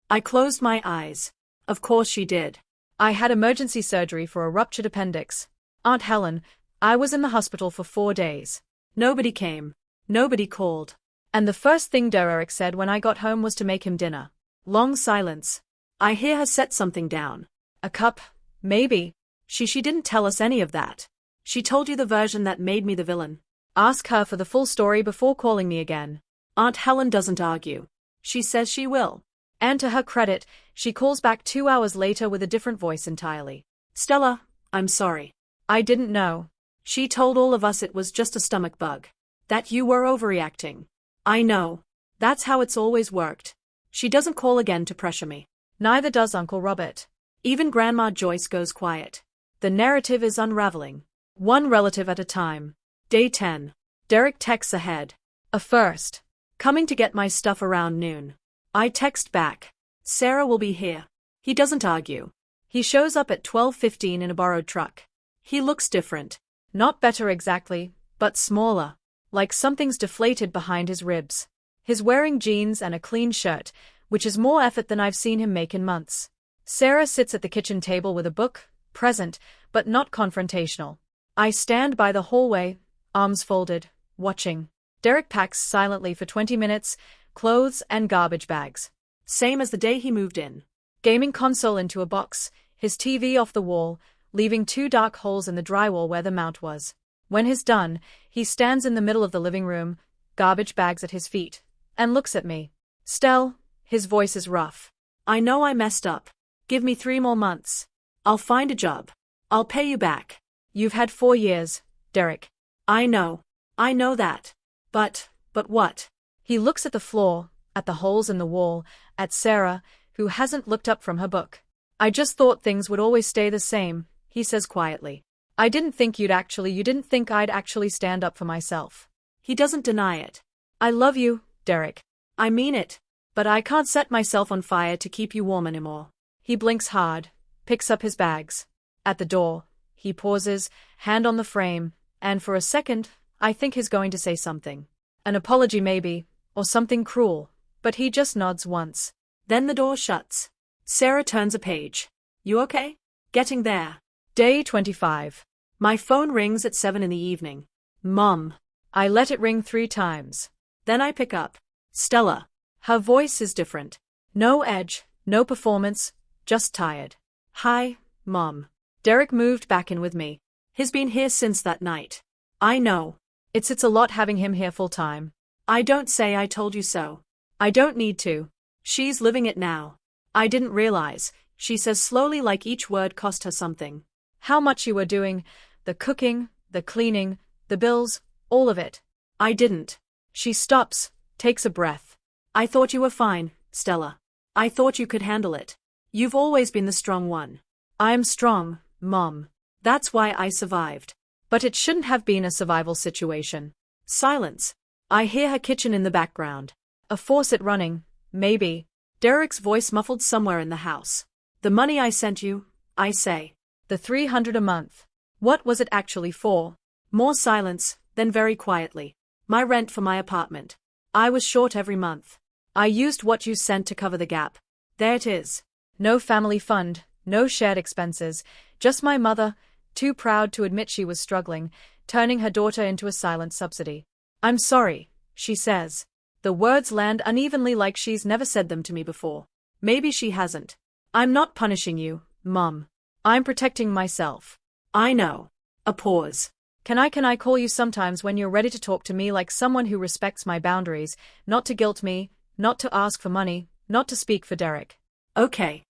I closed my eyes. Of course she did. I had emergency surgery for a ruptured appendix. Aunt Helen, I was in the hospital for 4 days. Nobody came. Nobody called. And the first thing Derek said when I got home was to make him dinner. Long silence. I hear her set something down. A cup, maybe. She didn't tell us any of that. She told you the version that made me the villain. Ask her for the full story before calling me again. Aunt Helen doesn't argue. She says she will. And to her credit, she calls back 2 hours later with a different voice entirely. Stella, I'm sorry. I didn't know. She told all of us it was just a stomach bug. That you were overreacting. I know. That's how it's always worked. She doesn't call again to pressure me. Neither does Uncle Robert. Even Grandma Joyce goes quiet. The narrative is unraveling. One relative at a time. Day 10. Derek texts ahead. A first. Coming to get my stuff around noon. I text back. Sarah will be here. He doesn't argue. He shows up at 12:15 in a borrowed truck. He looks different. Not better exactly, but smaller. Like something's deflated behind his ribs. He's wearing jeans and a clean shirt, which is more effort than I've seen him make in months. Sarah sits at the kitchen table with a book, present, but not confrontational. I stand by the hallway, arms folded, watching. Derek packs silently for 20 minutes, clothes and garbage bags. Same as the day he moved in. Gaming console into a box, his TV off the wall, leaving 2 dark holes in the drywall where the mount was. When he's done, he stands in the middle of the living room, garbage bags at his feet, and looks at me. Stell, his voice is rough. I know I messed up. Give me 3 more months. I'll find a job. I'll pay you back. You've had 4 years, Derek. I know that. But what? He looks at the floor, at the holes in the wall, at Sarah, who hasn't looked up from her book. I just thought things would always stay the same, he says quietly. You didn't think I'd actually stand up for myself. He doesn't deny it. I love you, Derek. I mean it. But I can't set myself on fire to keep you warm anymore. He blinks hard, picks up his bags. At the door, he pauses, hand on the frame, and for a second, I think he's going to say something. An apology maybe, or something cruel, but he just nods once. Then the door shuts. Sarah turns a page. You okay? Getting there. Day 25. My phone rings at 7 in the evening. Mom. I let it ring 3 times. Then I pick up. Stella. Her voice is different. No edge, no performance, just tired. Hi, Mom. Derek moved back in with me. He's been here since that night. I know. It's a lot having him here full time. I don't say I told you so. I don't need to. She's living it now. I didn't realize, she says slowly like each word cost her something. How much you were doing, the cooking, the cleaning, the bills, all of it. I didn't. She stops, takes a breath. I thought you were fine, Stella. I thought you could handle it. You've always been the strong one. I am strong, Mom. That's why I survived. But it shouldn't have been a survival situation. Silence. I hear her kitchen in the background. A faucet running, maybe. Derek's voice muffled somewhere in the house. The money I sent you, I say. The $300 a month. What was it actually for? More silence, then very quietly. My rent for my apartment. I was short every month. I used what you sent to cover the gap. There it is. No family fund, no shared expenses, just my mother, too proud to admit she was struggling, turning her daughter into a silent subsidy. I'm sorry, she says. The words land unevenly like she's never said them to me before. Maybe she hasn't. I'm not punishing you, Mom. I'm protecting myself. I know. A pause. Can I call you sometimes when you're ready to talk to me like someone who respects my boundaries, not to guilt me, not to ask for money, not to speak for Derek? Okay.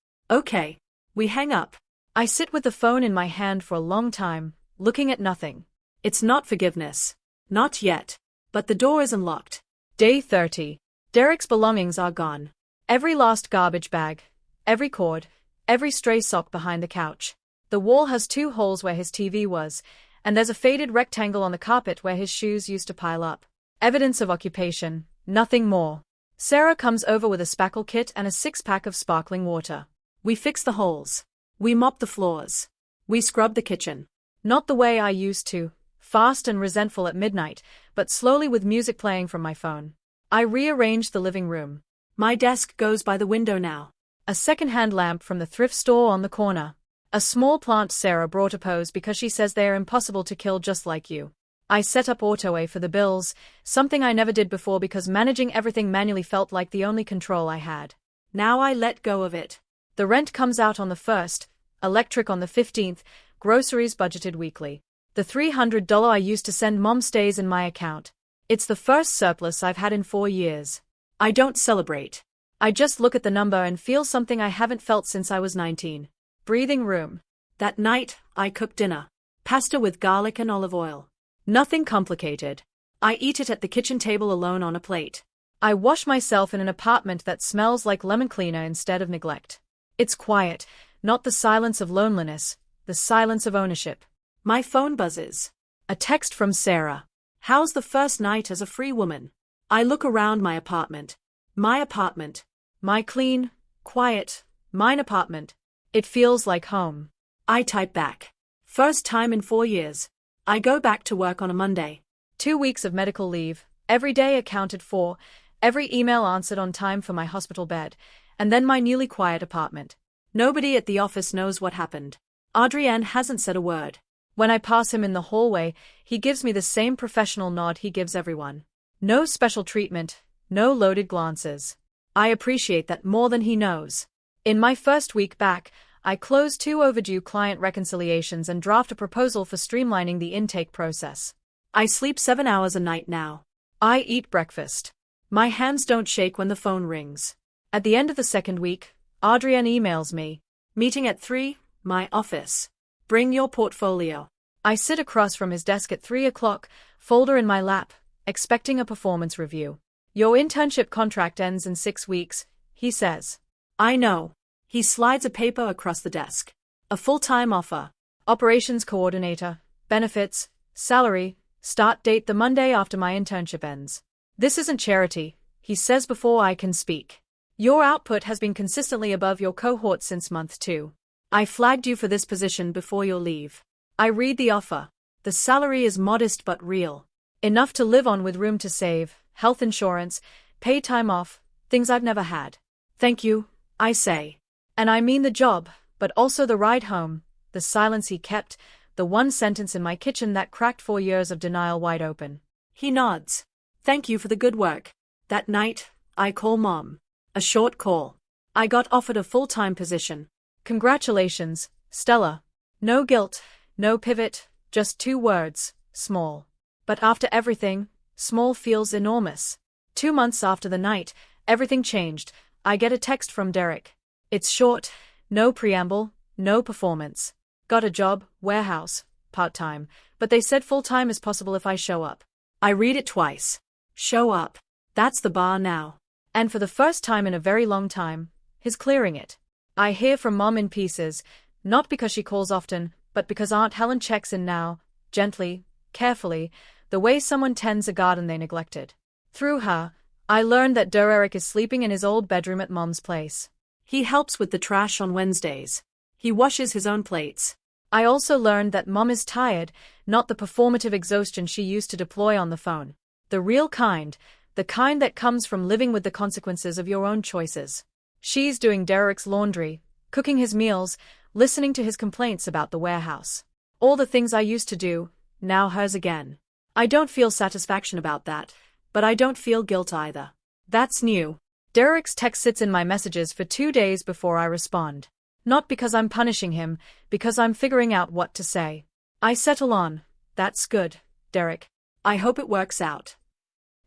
We hang up. I sit with the phone in my hand for a long time, looking at nothing. It's not forgiveness. Not yet. But the door is unlocked. Day 30. Derek's belongings are gone. Every last garbage bag, every cord, every stray sock behind the couch. The wall has 2 holes where his TV was, and there's a faded rectangle on the carpet where his shoes used to pile up. Evidence of occupation, nothing more. Sarah comes over with a spackle kit and a 6-pack of sparkling water. We fix the holes. We mop the floors. We scrub the kitchen. Not the way I used to, fast and resentful at midnight, but slowly with music playing from my phone. I rearrange the living room. My desk goes by the window now. A second-hand lamp from the thrift store on the corner. A small plant Sarah brought a pose because she says they are impossible to kill just like you. I set up AutoPay for the bills, something I never did before because managing everything manually felt like the only control I had. Now I let go of it. The rent comes out on the 1st, electric on the 15th, groceries budgeted weekly. The $300 I used to send Mom stays in my account. It's the first surplus I've had in 4 years. I don't celebrate. I just look at the number and feel something I haven't felt since I was 19. Breathing room. That night, I cook dinner. Pasta with garlic and olive oil. Nothing complicated. I eat it at the kitchen table alone on a plate. I wash myself in an apartment that smells like lemon cleaner instead of neglect. It's quiet, not the silence of loneliness, the silence of ownership. My phone buzzes. A text from Sarah. How's the first night as a free woman? I look around my apartment. My apartment. My clean, quiet, mine apartment. It feels like home. I type back. First time in 4 years. I go back to work on a Monday. 2 weeks of medical leave, every day accounted for, every email answered on time for my hospital bed, and then my newly quiet apartment. Nobody at the office knows what happened. Adrienne hasn't said a word. When I pass him in the hallway, he gives me the same professional nod he gives everyone. No special treatment, no loaded glances. I appreciate that more than he knows. In my first week back, I close 2 overdue client reconciliations and draft a proposal for streamlining the intake process. I sleep 7 hours a night now. I eat breakfast. My hands don't shake when the phone rings. At the end of the second week, Adrienne emails me. Meeting at 3, my office. Bring your portfolio. I sit across from his desk at 3 o'clock, folder in my lap, expecting a performance review. Your internship contract ends in 6 weeks, he says. I know. He slides a paper across the desk. A full-time offer. Operations coordinator, benefits, salary, start date the Monday after my internship ends. This isn't charity, he says before I can speak. Your output has been consistently above your cohort since month 2. I flagged you for this position before your leave. I read the offer. The salary is modest but real. Enough to live on with room to save, health insurance, paid time off, things I've never had. Thank you, I say. And I mean the job, but also the ride home, the silence he kept, the one sentence in my kitchen that cracked 4 years of denial wide open. He nods. Thank you for the good work. That night, I call Mom. A short call. I got offered a full-time position. Congratulations, Stella. No guilt, no pivot, just 2 words, small. But after everything, small feels enormous. 2 months after the night, everything changed. I get a text from Derek. It's short, no preamble, no performance. Got a job, warehouse, part-time, but they said full-time is possible if I show up. I read it twice. Show up. That's the bar now. And for the first time in a very long time, he's clearing it. I hear from Mom in pieces, not because she calls often, but because Aunt Helen checks in now, gently, carefully, the way someone tends a garden they neglected. Through her, I learned that Derek is sleeping in his old bedroom at Mom's place. He helps with the trash on Wednesdays. He washes his own plates. I also learned that Mom is tired, not the performative exhaustion she used to deploy on the phone. The real kind, the kind that comes from living with the consequences of your own choices. She's doing Derek's laundry, cooking his meals, listening to his complaints about the warehouse. All the things I used to do, now hers again. I don't feel satisfaction about that, but I don't feel guilt either. That's new. Derek's text sits in my messages for 2 days before I respond. Not because I'm punishing him, because I'm figuring out what to say. I settle on, that's good, Derek. I hope it works out.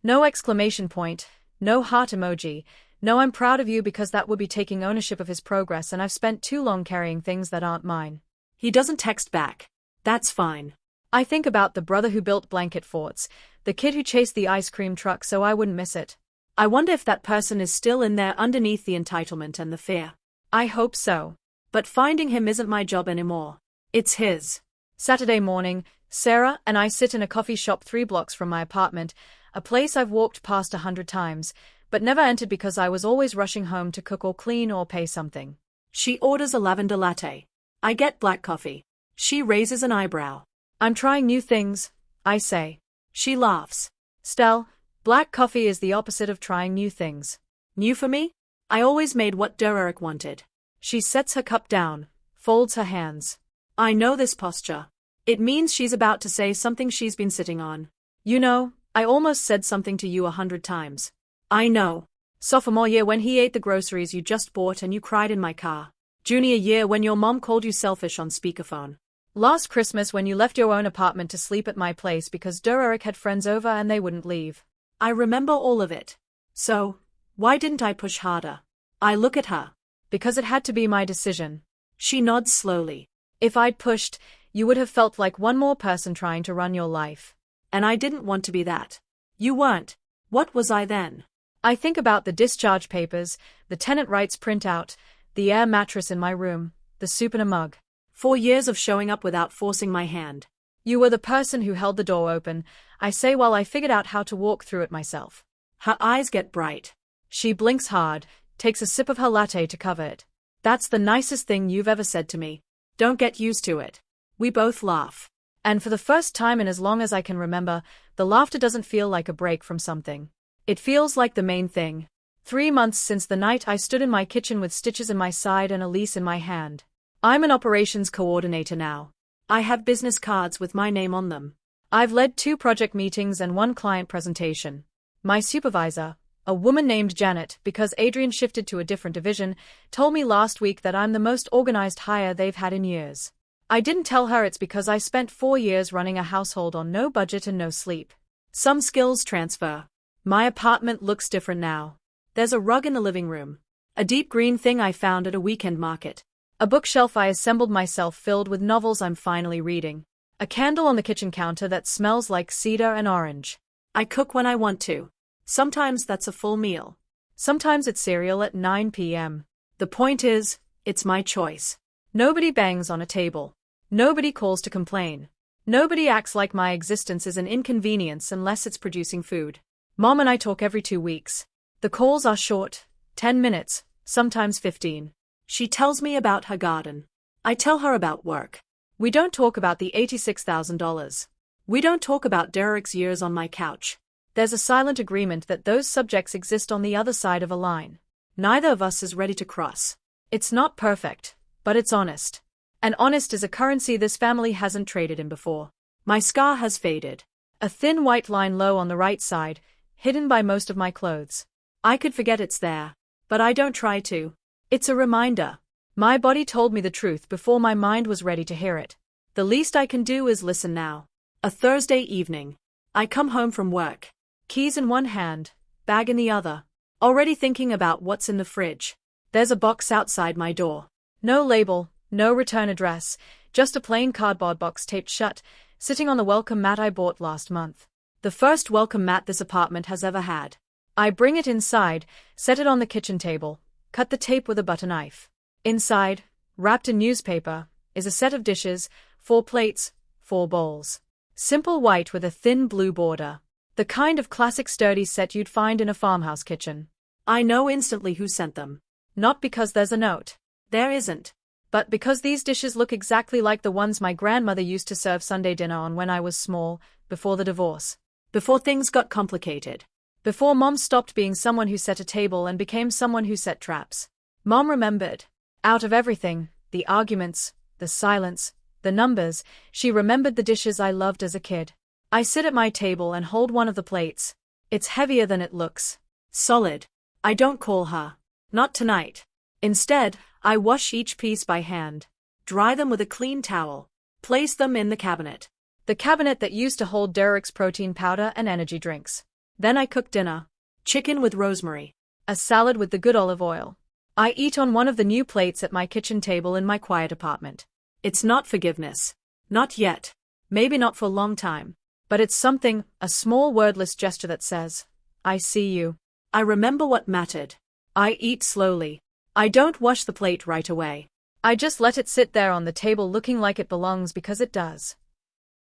No exclamation point, no heart emoji, no I'm proud of you because that would be taking ownership of his progress and I've spent too long carrying things that aren't mine. He doesn't text back. That's fine. I think about the brother who built blanket forts, the kid who chased the ice cream truck so I wouldn't miss it. I wonder if that person is still in there underneath the entitlement and the fear. I hope so. But finding him isn't my job anymore. It's his. Saturday morning, Sarah and I sit in a coffee shop 3 blocks from my apartment, a place I've walked past 100 times, but never entered because I was always rushing home to cook or clean or pay something. She orders a lavender latte. I get black coffee. She raises an eyebrow. I'm trying new things, I say. She laughs. Stell, black coffee is the opposite of trying new things. New for me? I always made what Derek wanted. She sets her cup down, folds her hands. I know this posture. It means she's about to say something she's been sitting on. You know, I almost said something to you 100 times. I know. Sophomore year when he ate the groceries you just bought and you cried in my car. Junior year when your mom called you selfish on speakerphone. Last Christmas when you left your own apartment to sleep at my place because Derek had friends over and they wouldn't leave. I remember all of it. So, why didn't I push harder? I look at her. Because it had to be my decision. She nods slowly. If I'd pushed, you would have felt like one more person trying to run your life. And I didn't want to be that. You weren't. What was I then? I think about the discharge papers, the tenant rights printout, the air mattress in my room, the soup in a mug. 4 years of showing up without forcing my hand. You were the person who held the door open, I say while I figured out how to walk through it myself. Her eyes get bright. She blinks hard, takes a sip of her latte to cover it. That's the nicest thing you've ever said to me. Don't get used to it. We both laugh. And for the first time in as long as I can remember, the laughter doesn't feel like a break from something. It feels like the main thing. 3 months since the night I stood in my kitchen with stitches in my side and a lease in my hand. I'm an operations coordinator now. I have business cards with my name on them. I've led 2 project meetings and 1 client presentation. My supervisor, a woman named Janet, because Adrian shifted to a different division, told me last week that I'm the most organized hire they've had in years. I didn't tell her it's because I spent 4 years running a household on no budget and no sleep. Some skills transfer. My apartment looks different now. There's a rug in the living room. A deep green thing I found at a weekend market. A bookshelf I assembled myself filled with novels I'm finally reading. A candle on the kitchen counter that smells like cedar and orange. I cook when I want to. Sometimes that's a full meal. Sometimes it's cereal at 9 p.m. The point is, it's my choice. Nobody bangs on a table. Nobody calls to complain. Nobody acts like my existence is an inconvenience unless it's producing food. Mom and I talk every 2 weeks. The calls are short, 10 minutes, sometimes 15. She tells me about her garden. I tell her about work. We don't talk about the $86,000. We don't talk about Derek's years on my couch. There's a silent agreement that those subjects exist on the other side of a line. Neither of us is ready to cross. It's not perfect, but it's honest. And honest is a currency this family hasn't traded in before. My scar has faded. A thin white line low on the right side, hidden by most of my clothes. I could forget it's there, but I don't try to. It's a reminder. My body told me the truth before my mind was ready to hear it. The least I can do is listen now. A Thursday evening. I come home from work. Keys in one hand, bag in the other. Already thinking about what's in the fridge. There's a box outside my door. No label, no return address, just a plain cardboard box taped shut, sitting on the welcome mat I bought last month. The first welcome mat this apartment has ever had. I bring it inside, set it on the kitchen table, cut the tape with a butter knife. Inside, wrapped in newspaper, is a set of dishes, 4 plates, 4 bowls. Simple white with a thin blue border. The kind of classic sturdy set you'd find in a farmhouse kitchen. I know instantly who sent them. Not because there's a note. There isn't. But because these dishes look exactly like the ones my grandmother used to serve Sunday dinner on when I was small, before the divorce. Before things got complicated. Before Mom stopped being someone who set a table and became someone who set traps. Mom remembered. Out of everything, the arguments, the silence, the numbers, she remembered the dishes I loved as a kid. I sit at my table and hold one of the plates. It's heavier than it looks. Solid. I don't call her. Not tonight. Instead, I wash each piece by hand. Dry them with a clean towel. Place them in the cabinet. The cabinet that used to hold Derek's protein powder and energy drinks. Then I cook dinner. Chicken with rosemary. A salad with the good olive oil. I eat on one of the new plates at my kitchen table in my quiet apartment. It's not forgiveness. Not yet. Maybe not for a long time. But it's something, a small wordless gesture that says, I see you. I remember what mattered. I eat slowly. I don't wash the plate right away. I just let it sit there on the table looking like it belongs because it does.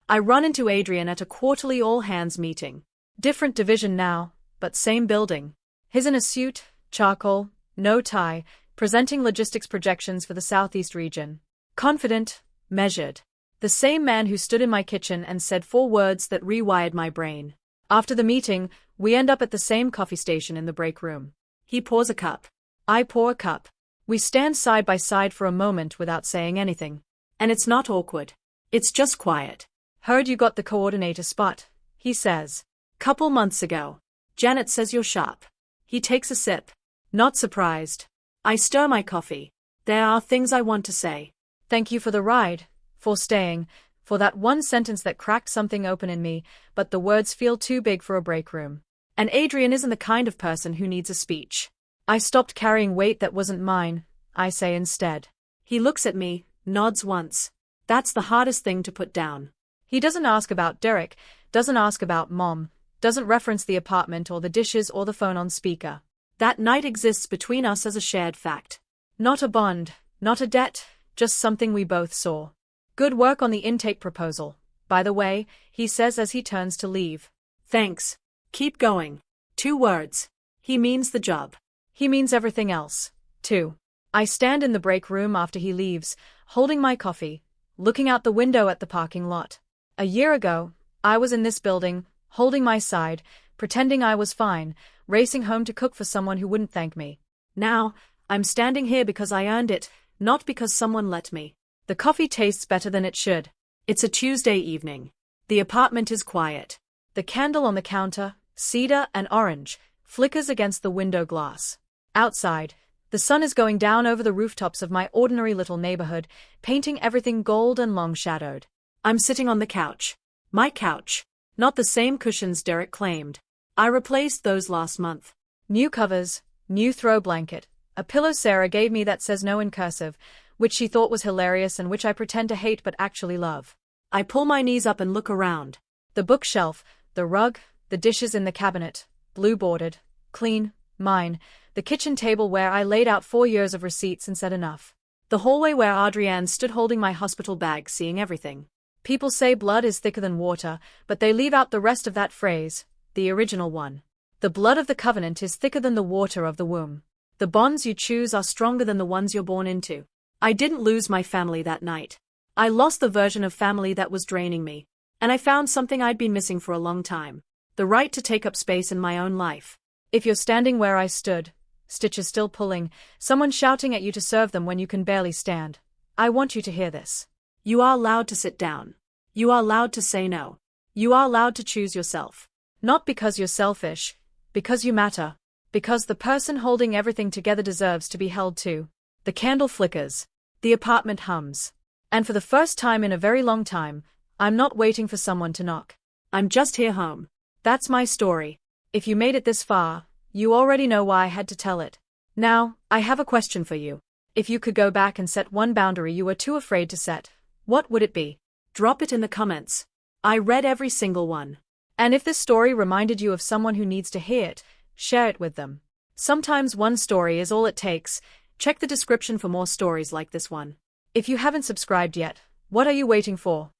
I run into Adrian at a quarterly all-hands meeting. Different division now, but same building. He's in a suit, charcoal, no tie, presenting logistics projections for the Southeast region. Confident, measured. The same man who stood in my kitchen and said 4 words that rewired my brain. After the meeting, we end up at the same coffee station in the break room. He pours a cup. I pour a cup. We stand side by side for a moment without saying anything. And it's not awkward. It's just quiet. Heard you got the coordinator spot, he says. Couple months ago. Janet says you're sharp. He takes a sip. Not surprised. I stir my coffee. There are things I want to say. Thank you for the ride, for staying, for that one sentence that cracked something open in me, but the words feel too big for a break room. And Adrian isn't the kind of person who needs a speech. I stopped carrying weight that wasn't mine, I say instead. He looks at me, nods once. That's the hardest thing to put down. He doesn't ask about Derek, doesn't ask about Mom, doesn't reference the apartment or the dishes or the phone on speaker. That night exists between us as a shared fact. Not a bond, not a debt, just something we both saw. Good work on the intake proposal, by the way, he says as he turns to leave. Thanks. Keep going. 2 words. He means the job. He means everything else, too. I stand in the break room after he leaves, holding my coffee, looking out the window at the parking lot. A year ago, I was in this building, holding my side, pretending I was fine, racing home to cook for someone who wouldn't thank me. Now, I'm standing here because I earned it, not because someone let me. The coffee tastes better than it should. It's a Tuesday evening. The apartment is quiet. The candle on the counter, cedar and orange, flickers against the window glass. Outside, the sun is going down over the rooftops of my ordinary little neighborhood, painting everything gold and long-shadowed. I'm sitting on the couch. My couch. Not the same cushions Derek claimed. I replaced those last month. New covers, new throw blanket, a pillow Sarah gave me that says no in cursive, which she thought was hilarious and which I pretend to hate but actually love. I pull my knees up and look around. The bookshelf, the rug, the dishes in the cabinet, blue-bordered, clean, mine, the kitchen table where I laid out 4 years of receipts and said enough. The hallway where Adrienne stood holding my hospital bag, seeing everything. People say blood is thicker than water, but they leave out the rest of that phrase, the original one. The blood of the covenant is thicker than the water of the womb. The bonds you choose are stronger than the ones you're born into. I didn't lose my family that night. I lost the version of family that was draining me. And I found something I'd been missing for a long time. The right to take up space in my own life. If you're standing where I stood, stitches still pulling, someone shouting at you to serve them when you can barely stand, I want you to hear this. You are allowed to sit down. You are allowed to say no. You are allowed to choose yourself. Not because you're selfish, because you matter. Because the person holding everything together deserves to be held too. The candle flickers. The apartment hums. And for the first time in a very long time, I'm not waiting for someone to knock. I'm just here home. That's my story. If you made it this far, you already know why I had to tell it. Now, I have a question for you. If you could go back and set one boundary you were too afraid to set, what would it be? Drop it in the comments. I read every single one. And if this story reminded you of someone who needs to hear it, share it with them. Sometimes one story is all it takes. Check the description for more stories like this one. If you haven't subscribed yet, what are you waiting for?